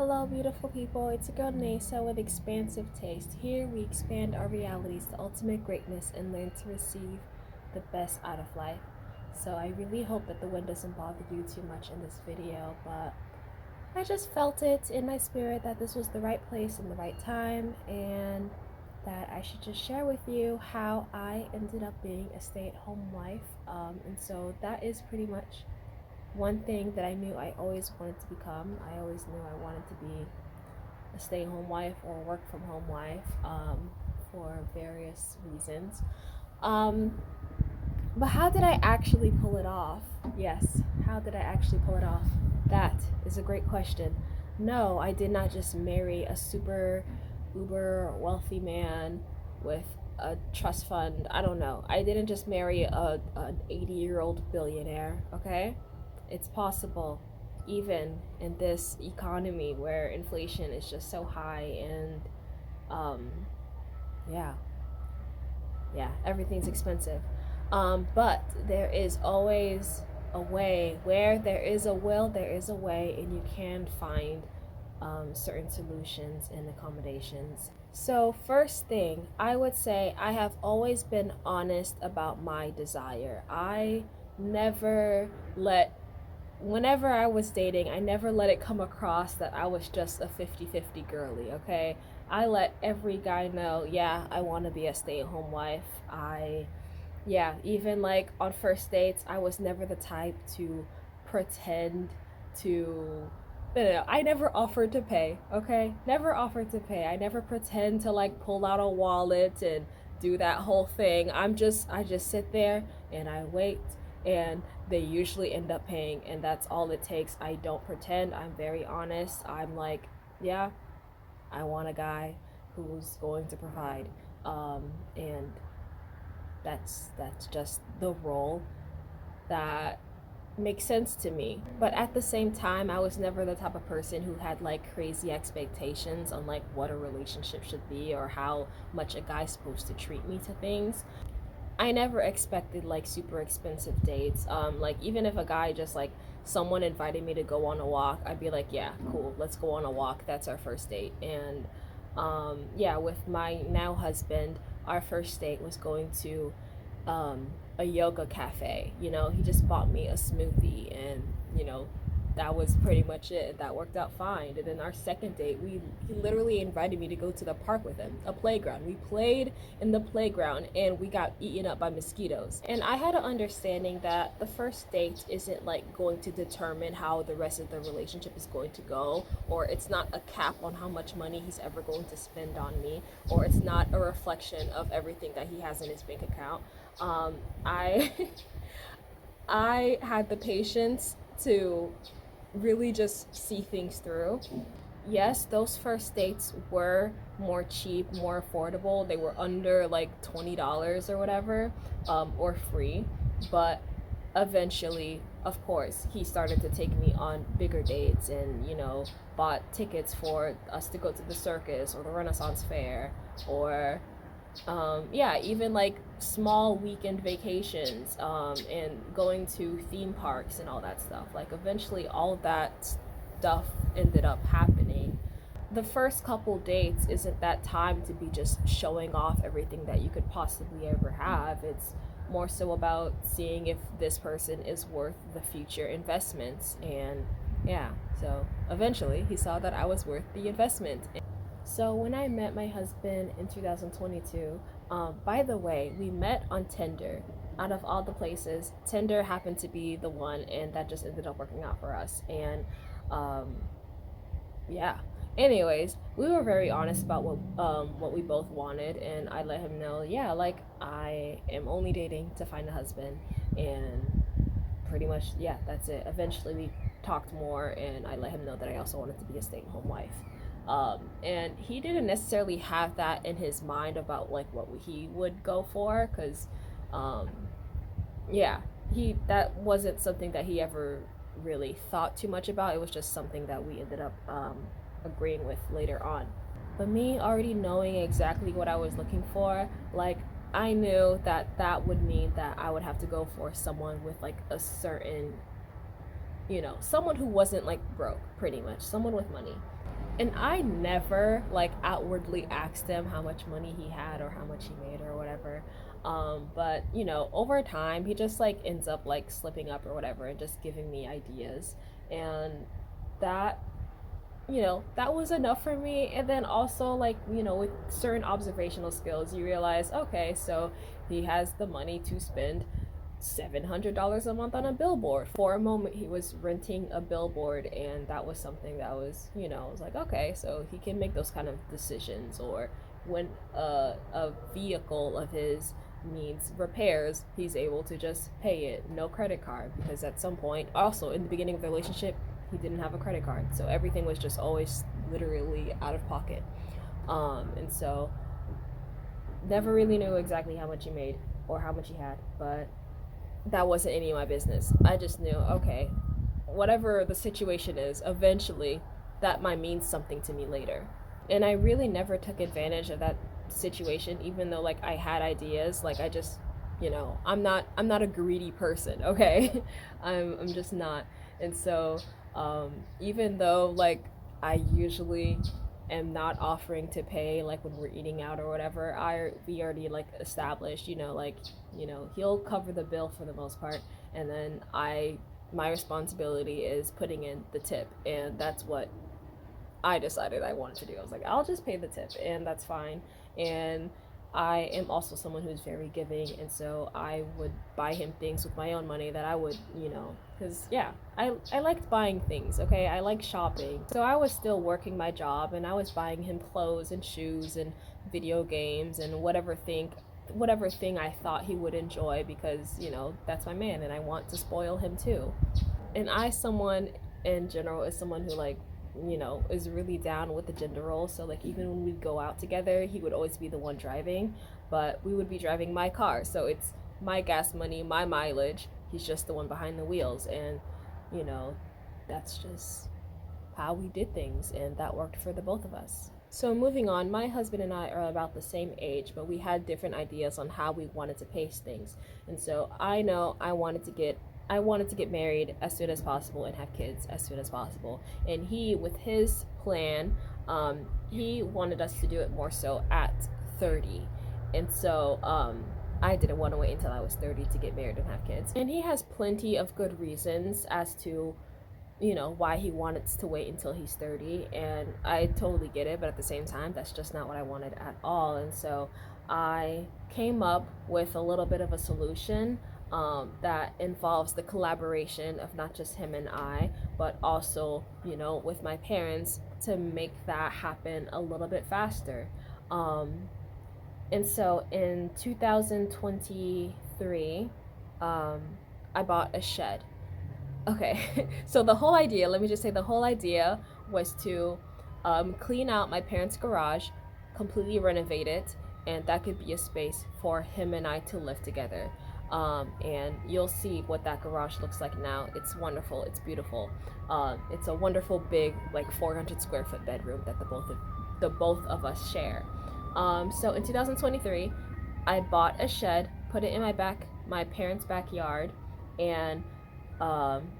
Hello, beautiful people. It's your girl Neyssa with XPansive Taste. Here we expand our realities to ultimate greatness and learn to receive the best out of life. So I really hope that the wind doesn't bother you too much in this video, but I just felt it in my spirit that this was the right place and the right time, and that I should just share with you how I ended up being a stay-at-home wife. And so that is pretty much one thing that I knew I always wanted to become. I always knew I wanted to be a stay-at-home wife or work from home wife, for various reasons. But how did I actually pull it off? Yes, how did I actually pull it off? That is a great question. No, I did not just marry a super uber wealthy man with a trust fund. I don't know. I didn't just marry an 80-year-old billionaire, okay? It's possible, even in this economy where inflation is just so high and um yeah, everything's expensive. But there is always a way. Where there is a will, there is a way, and you can find certain solutions and accommodations. So, first thing, I would say I have always been honest about my desire. I never let Whenever I was dating, I never let it come across that I was just a 50-50 girly, okay? I let every guy know, yeah, I want to be a stay-at-home wife. Even like on first dates, I was never the type to pretend to, no, I never offered to pay, okay? Never offered to pay. I never pretend to like pull out a wallet and do that whole thing. I just sit there and I wait, and they usually end up paying, and that's all it takes. I don't pretend. I'm very honest. I'm like, yeah, I want a guy who's going to provide, and that's just the role that makes sense to me. But at the same time, I was never the type of person who had like crazy expectations on like what a relationship should be or how much a guy's supposed to treat me to things. I never expected like super expensive dates. Like even if a guy just like someone invited me to go on a walk, I'd be like, yeah, cool, let's go on a walk. That's our first date. And yeah, with my now husband, our first date was going to a yoga cafe. You know, he just bought me a smoothie, and that was pretty much it. That worked out fine. And then our second date, he literally invited me to go to the park with him, a playground. We played in the playground and we got eaten up by mosquitoes. And I had an understanding that the first date isn't like going to determine how the rest of the relationship is going to go, or it's not a cap on how much money he's ever going to spend on me, or it's not a reflection of everything that he has in his bank account. I I had the patience to really just see things through. Yes, those first dates were more cheap, more affordable. They were under like $20 or whatever, or free. But eventually, of course, he started to take me on bigger dates and, bought tickets for us to go to the circus or the Renaissance Fair, or even like small weekend vacations, and going to theme parks and all that stuff. Like eventually all of that stuff ended up happening. The first couple dates isn't that time to be just showing off everything that you could possibly ever have. It's more so about seeing if this person is worth the future investments. And yeah, so eventually he saw that I was worth the investment. So when I met my husband in 2022, by the way, we met on Tinder. Out of all the places, Tinder happened to be the one, and that just ended up working out for us. And yeah. Anyways, we were very honest about what we both wanted, and I let him know, yeah, like I am only dating to find a husband, and pretty much, yeah, that's it. Eventually, we talked more, and I let him know that I also wanted to be a stay-at-home wife. And he didn't necessarily have that in his mind about like what he would go for, because yeah, he that wasn't something that he ever really thought too much about. It was just something that we ended up agreeing with later on. But me already knowing exactly what I was looking for, like I knew that that would mean that I would have to go for someone with like a certain someone who wasn't like broke, pretty much, someone with money. And I never like outwardly asked him how much money he had or how much he made or whatever. But over time he just like ends up like slipping up or whatever and just giving me ideas. And that that was enough for me. And then also, like, with certain observational skills, you realize, okay, so he has the money to spend $700 a month on a billboard. For a moment, he was renting a billboard, and that was something that was, I was like, okay, so he can make those kind of decisions. Or when a vehicle of his needs repairs, he's able to just pay it, no credit card, because at some point, also in the beginning of the relationship, he didn't have a credit card, so everything was just always literally out of pocket. And so never really knew exactly how much he made or how much he had, but that wasn't any of my business. I just knew, okay, whatever the situation is, eventually that might mean something to me later. And I really never took advantage of that situation, even though like I had ideas. Like I just, I'm not a greedy person, okay? I'm just not. And so even though like I usually am not offering to pay, like when we're eating out or whatever, we already like established, he'll cover the bill for the most part, and then my responsibility is putting in the tip, and that's what I decided I wanted to do. I was like, I'll just pay the tip, and that's fine. And I am also someone who's very giving, and so I would buy him things with my own money that I would, because yeah, I liked buying things, okay? I like shopping. So I was still working my job, and I was buying him clothes and shoes and video games and whatever thing I thought he would enjoy, because, that's my man, and I want to spoil him too. And someone in general, is someone who like, is really down with the gender role. So like even when we'd go out together, he would always be the one driving, but we would be driving my car. So it's my gas money, my mileage. He's just the one behind the wheels. And, that's just how we did things. And that worked for the both of us. So moving on, my husband and I are about the same age, but we had different ideas on how we wanted to pace things. And so I know I wanted to get married as soon as possible and have kids as soon as possible. And he, with his plan, he wanted us to do it more so at 30. And so I didn't want to wait until I was 30 to get married and have kids. And he has plenty of good reasons as to why he wanted to wait until he's 30, and I totally get it, but at the same time, that's just not what I wanted at all. And so I came up with a little bit of a solution that involves the collaboration of not just him and I, but also, with my parents, to make that happen a little bit faster. And so in 2023, I bought a shed. Okay, so the whole idea, let me just say, the whole idea was to clean out my parents' garage, completely renovate it, and that could be a space for him and I to live together. And you'll see what that garage looks like now. It's wonderful. It's beautiful. It's a wonderful big, like 400 square foot bedroom that the both of us share. So in 2023, I bought a shed, put it in my parents' backyard, and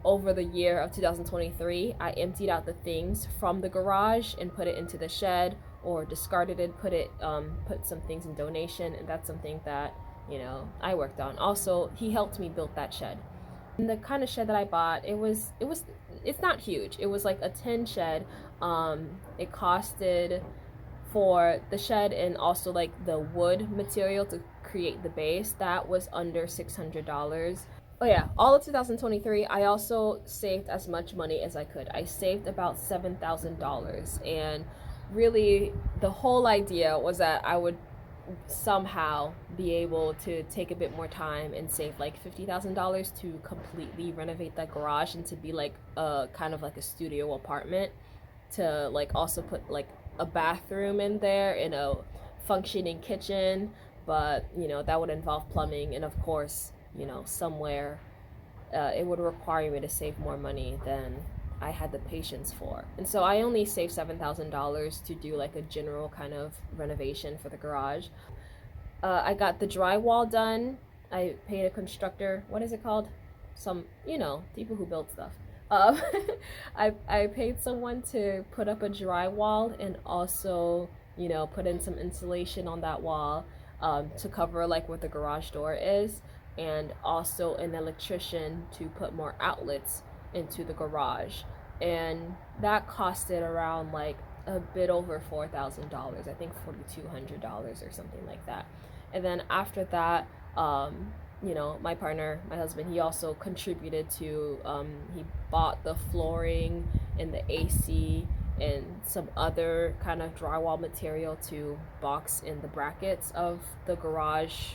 over the year of 2023, I emptied out the things from the garage and put it into the shed, or discarded it, put some things in donation, and that's something that I worked on. Also, he helped me build that shed. And the kind of shed that I bought, it's not huge. It was like a tin shed. It costed, for the shed and also like the wood material to create the base, that was under $600. Oh yeah, all of 2023, I also saved as much money as I could. I saved about $7,000, and really the whole idea was that I would somehow be able to take a bit more time and save like $50,000 to completely renovate that garage and to be like a kind of like a studio apartment, to like also put like a bathroom in there and a functioning kitchen, but that would involve plumbing, and of course somewhere it would require me to save more money than I had the patience for. And so I only saved $7,000 to do like a general kind of renovation for the garage. I got the drywall done. I paid a constructor, what is it called? Some, people who build stuff. Um, I paid someone to put up a drywall and also, put in some insulation on that wall, to cover like where the garage door is, and also an electrician to put more outlets into the garage. And that costed around like a bit over $4,000. I think $4,200 or something like that. And then after that, my partner, my husband, he also contributed to, he bought the flooring and the AC and some other kind of drywall material to box in the brackets of the garage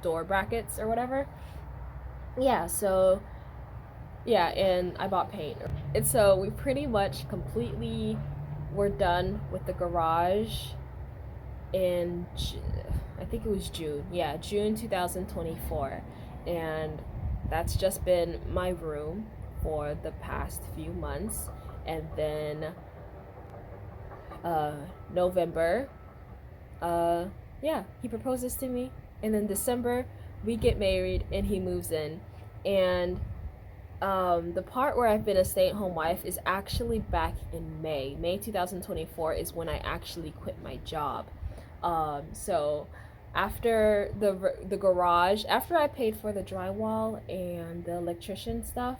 door brackets or whatever. Yeah, so yeah, and I bought paint. And so we pretty much completely were done with the garage in, I think it was June. Yeah, June 2024. And that's just been my room for the past few months. And then November, yeah, he proposes to me. And then December, we get married and he moves in. And the part where I've been a stay-at-home wife is actually back in May. May 2024 is when I actually quit my job. So after the garage, after I paid for the drywall and the electrician stuff,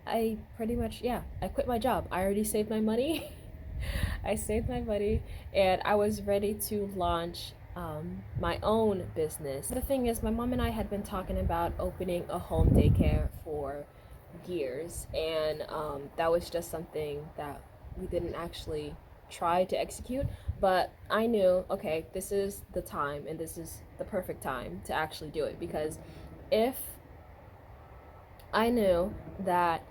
I pretty much, yeah, I quit my job. I already saved my money. I saved my money and I was ready to launch my own business. The thing is, my mom and I had been talking about opening a home daycare for years, and that was just something that we didn't actually try to execute. But I knew, okay, this is the time and this is the perfect time to actually do it, because if I knew that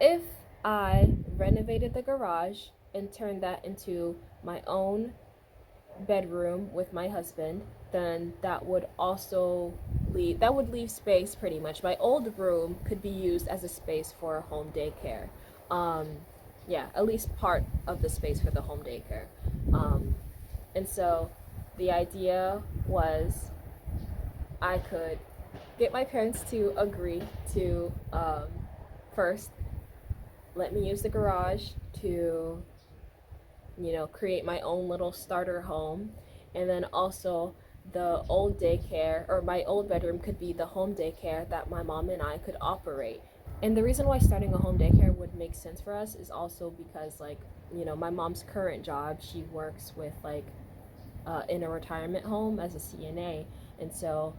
if I renovated the garage and turned that into my own bedroom with my husband, then that would leave space pretty much. My old room could be used as a space for a home daycare. Yeah, at least part of the space for the home daycare. And so the idea was I could get my parents to agree to, first let me use the garage to create my own little starter home. And then also the old daycare, or my old bedroom, could be the home daycare that my mom and I could operate. And the reason why starting a home daycare would make sense for us is also because, like, my mom's current job, she works with like in a retirement home as a CNA. And so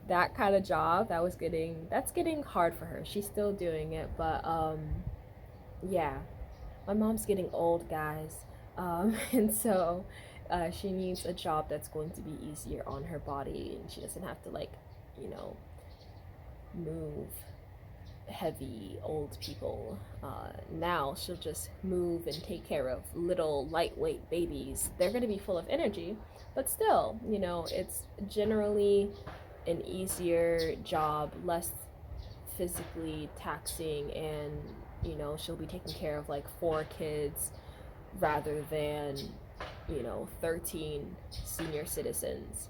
that kind of job, that's getting hard for her. She's still doing it, but yeah, my mom's getting old, guys. And so she needs a job that's going to be easier on her body, and she doesn't have to, like, move heavy old people. Now she'll just move and take care of little lightweight babies. They're going to be full of energy, but still, it's generally an easier job, less physically taxing, and she'll be taking care of like 4 kids rather than 13 senior citizens.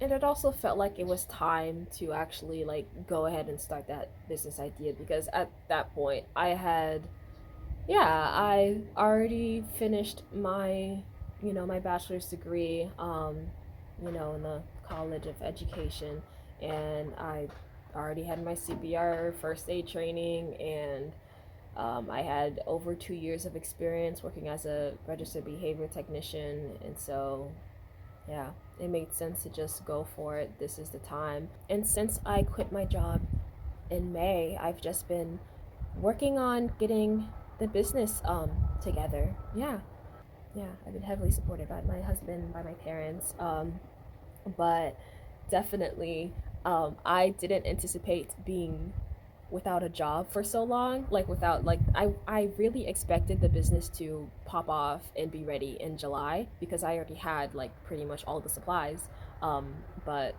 And it also felt like it was time to actually like go ahead and start that business idea, because at that point I already finished my my bachelor's degree in the College of Education, and I already had my CPR first aid training, and I had over 2 years of experience working as a registered behavior technician. And so yeah, it made sense to just go for it. This is the time. And since I quit my job in May, I've just been working on getting the business together. Yeah, I've been heavily supported by my husband, by my parents, but definitely I didn't anticipate being without a job for so long. Like, without, like, I really expected the business to pop off and be ready in July, because I already had like pretty much all the supplies. But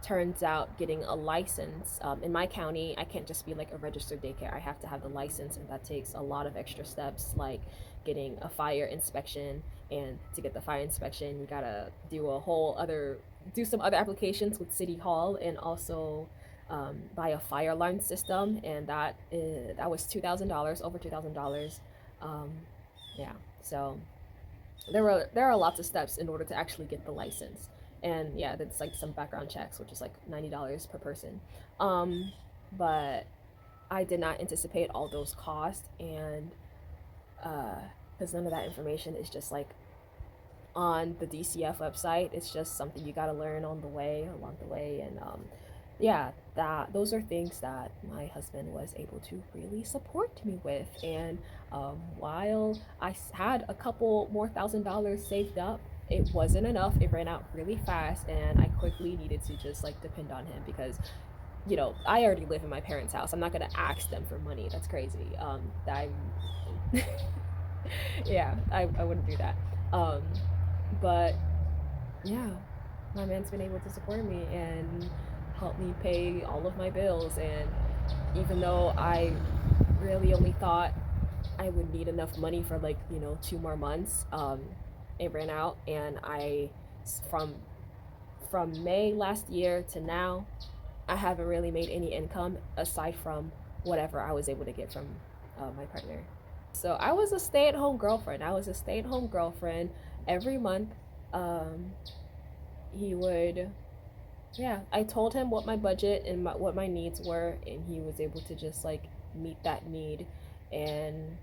turns out getting a license in my county, I can't just be like a registered daycare. I have to have the license, and that takes a lot of extra steps, like getting a fire inspection. And to get the fire inspection, you gotta do some other applications with City Hall, and also buy a fire alarm system, and that was $2,000, over $2,000. Um, yeah, so there are lots of steps in order to actually get the license, and yeah, that's like some background checks, which is like $90 per person. Um, but I did not anticipate all those costs, and because none of that information is just like on the DCF website. It's just something you got to learn on the way, along the way, and yeah, that those are things that my husband was able to really support me with. And while I had a couple more $1,000 saved up, it wasn't enough. It ran out really fast, and I quickly needed to just like depend on him because I already live in my parents' house. I'm not gonna ask them for money. That's crazy. I'm yeah, I wouldn't do that. Um, but yeah, my man's been able to support me and help me pay all of my bills. And even though I really only thought I would need enough money for like 2 more months, it ran out, and from from May last year to now, I haven't really made any income aside from whatever I was able to get from my partner. So I was a stay-at-home girlfriend. I was a stay-at-home girlfriend. Every month, um, he would, yeah, I told him what my budget and what my needs were, and he was able to just like meet that need and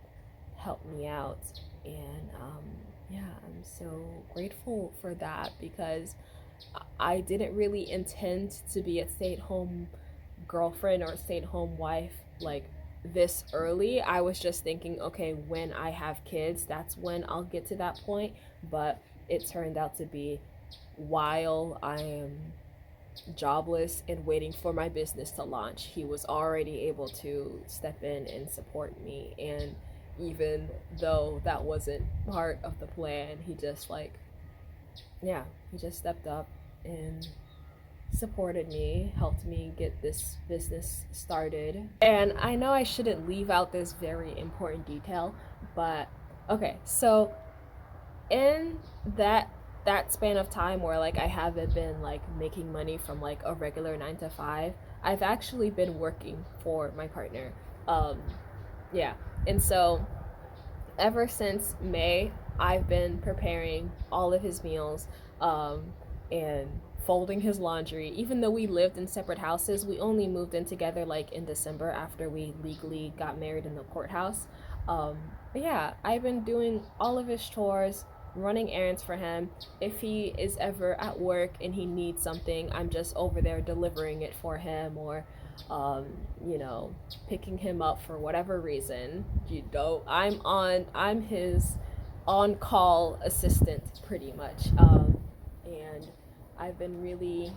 help me out. And yeah, I'm so grateful for that because I didn't really intend to be a stay-at-home girlfriend or a stay-at-home wife like this early. I was just thinking, okay, when I have kids, that's when I'll get to that point. But it turned out to be while I am jobless and waiting for my business to launch, he was already able to step in and support me. And even though that wasn't part of the plan, he just like, yeah, he just stepped up and supported me, helped me get this business started. And I know I shouldn't leave out this very important detail, but okay, so in that span of time where like I haven't been like making money from like a regular 9 to 5, I've actually been working for my partner. Um yeah. And so ever since May, I've been preparing all of his meals, and folding his laundry. Even though we lived in separate houses, we only moved in together like in December after we legally got married in the courthouse. But yeah, I've been doing all of his chores, running errands for him. If he is ever at work and he needs something, I'm just over there delivering it for him, or um, you know, picking him up for whatever reason. I'm his on-call assistant pretty much. And I've been really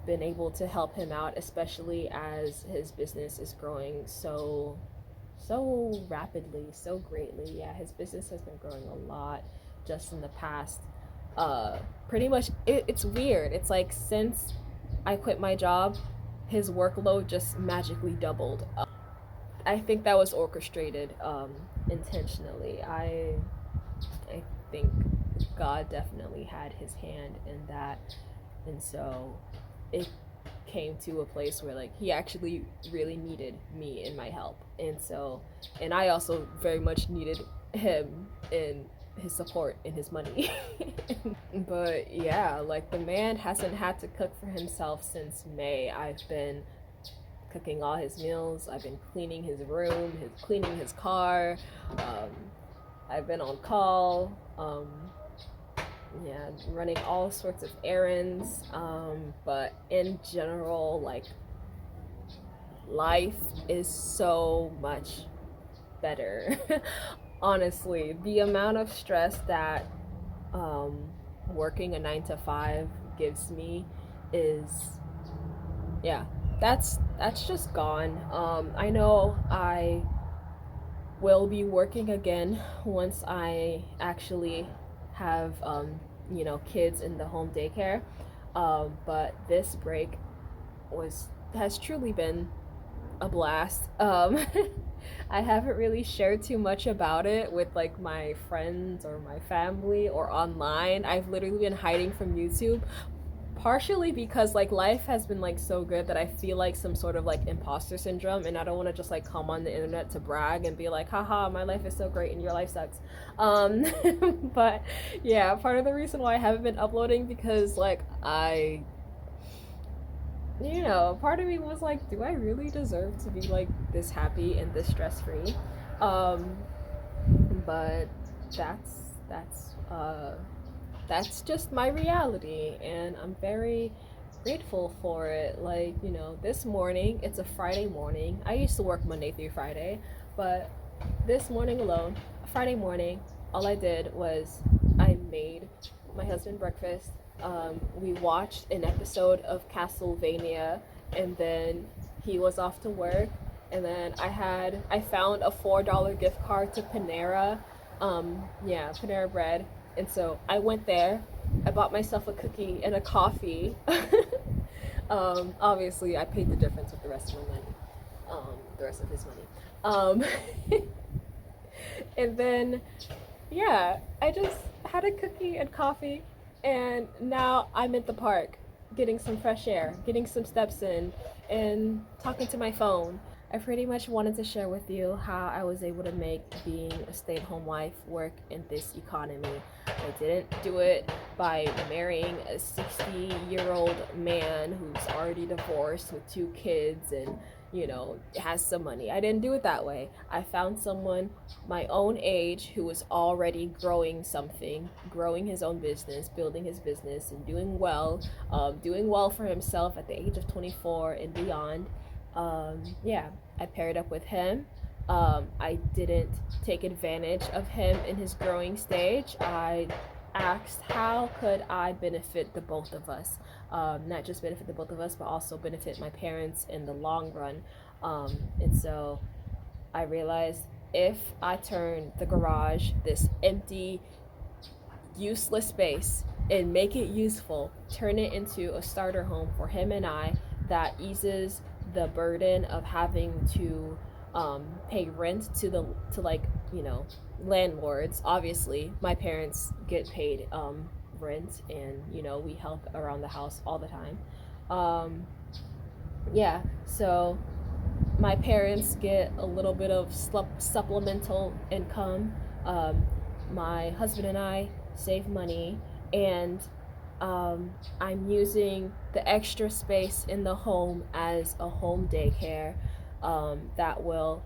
been able to help him out, especially as his business is growing so rapidly, so greatly. Yeah, his business has been growing a lot just in the past. Pretty much, it's weird. It's like since I quit my job, his workload just magically doubled. I think that was orchestrated intentionally. I think God definitely had his hand in that, and so it came to a place where like he actually really needed me and my help, and I also very much needed him in his support and his money. But yeah, like the man hasn't had to cook for himself since May. I've been cooking all his meals. I've been cleaning his room, cleaning his car. um, I've been on call, yeah, running all sorts of errands. But in general, like life is so much better. Honestly, the amount of stress that working a 9 to 5 gives me is, yeah, that's just gone. I know I will be working again once I actually have kids in the home daycare. But this break has truly been a blast. I haven't really shared too much about it with like my friends or my family or online. I've literally been hiding from YouTube. partially because like life has been like so good that I feel like some sort of like imposter syndrome, and I don't want to just like come on the internet to brag and be like, haha, my life is so great and your life sucks. um but yeah, part of the reason why I haven't been uploading, because like part of me was like, do I really deserve to be like this happy and this stress free? um but that's that's just my reality, and I'm very grateful for it. Like, this morning, it's a Friday morning. I used to work Monday through Friday, but this morning alone, Friday morning, all I did was I made my husband breakfast. We watched an episode of Castlevania, and then he was off to work. And then I found a $4 gift card to Panera. Yeah, Panera Bread. And so I went there. I bought myself a cookie and a coffee. Obviously, I paid the difference with the rest of my money, the rest of his money. And then, yeah, I just had a cookie and coffee, and now I'm at the park getting some fresh air, getting some steps in, and talking to my phone. I pretty much wanted to share with you how I was able to make being a stay-at-home wife work in this economy. I didn't do it by marrying a 60-year-old man who's already divorced with 2 kids and, has some money. I didn't do it that way. I found someone my own age who was already growing something, growing his own business, building his business, and doing well for himself at the age of 24 and beyond. Yeah, I paired up with him. I didn't take advantage of him in his growing stage. I asked, how could I benefit the both of us? Not just benefit the both of us, but also benefit my parents in the long run. And so I realized, if I turn the garage, this empty, useless space, and make it useful, turn it into a starter home for him and I, that eases the burden of having to pay rent to landlords. Obviously, my parents get paid rent, and we help around the house all the time. Yeah, so my parents get a little bit of supplemental income. My husband and I save money, and I'm using the extra space in the home as a home daycare that will,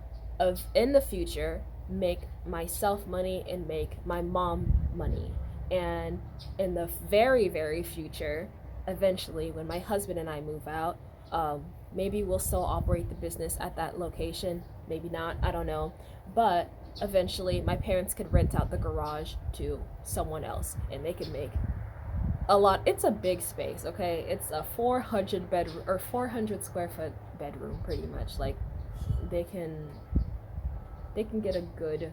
in the future, make myself money and make my mom money. And in the very, very future, eventually, when my husband and I move out, maybe we'll still operate the business at that location. Maybe not, I don't know. But eventually, my parents could rent out the garage to someone else, and they could make a lot. It's a big space, okay? It's a 400 square foot bedroom, pretty much. Like, they can get a good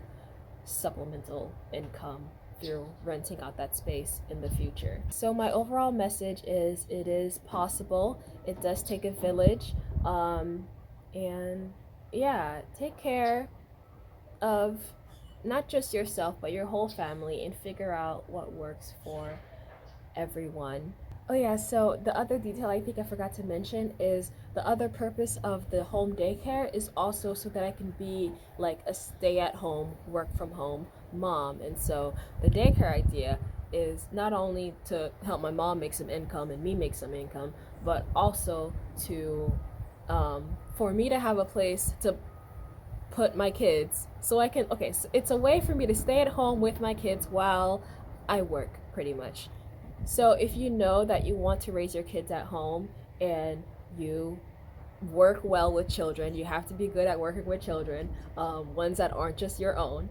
supplemental income through renting out that space in the future. So my overall message is, it is possible. It does take a village. And yeah, take care of not just yourself, but your whole family, and figure out what works for everyone. Oh yeah, so the other detail I think I forgot to mention is, the other purpose of the home daycare is also so that I can be like a stay-at-home, work-from-home mom. And so the daycare idea is not only to help my mom make some income and me make some income, but also to for me to have a place to put my kids, so I can, okay, so it's a way for me to stay at home with my kids while I work, pretty much. So if you know that you want to raise your kids at home, and you work well with children, you have to be good at working with children, ones that aren't just your own.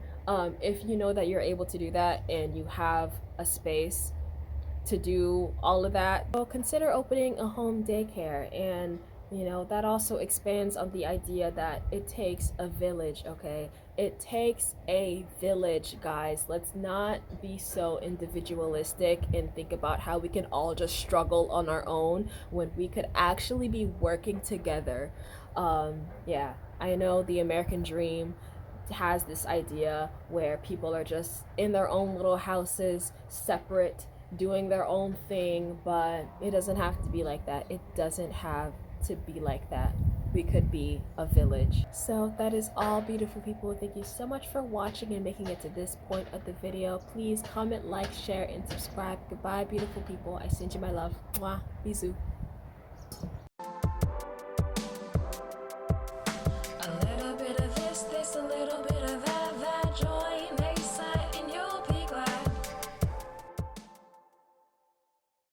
If you know that you're able to do that, and you have a space to do all of that, so consider opening a home daycare. And that also expands on the idea that it takes a village, okay? It takes a village, guys. Let's not be so individualistic and think about how we can all just struggle on our own, when we could actually be working together. Yeah, I know the American dream has this idea where people are just in their own little houses, separate, doing their own thing, but it doesn't have to be like that. It doesn't have to be like that. We could be a village. So that is all, beautiful people. Thank you so much for watching and making it to this point of the video. Please comment, like, share, and subscribe. Goodbye, beautiful people. I send you my love. Mwah. Bisous.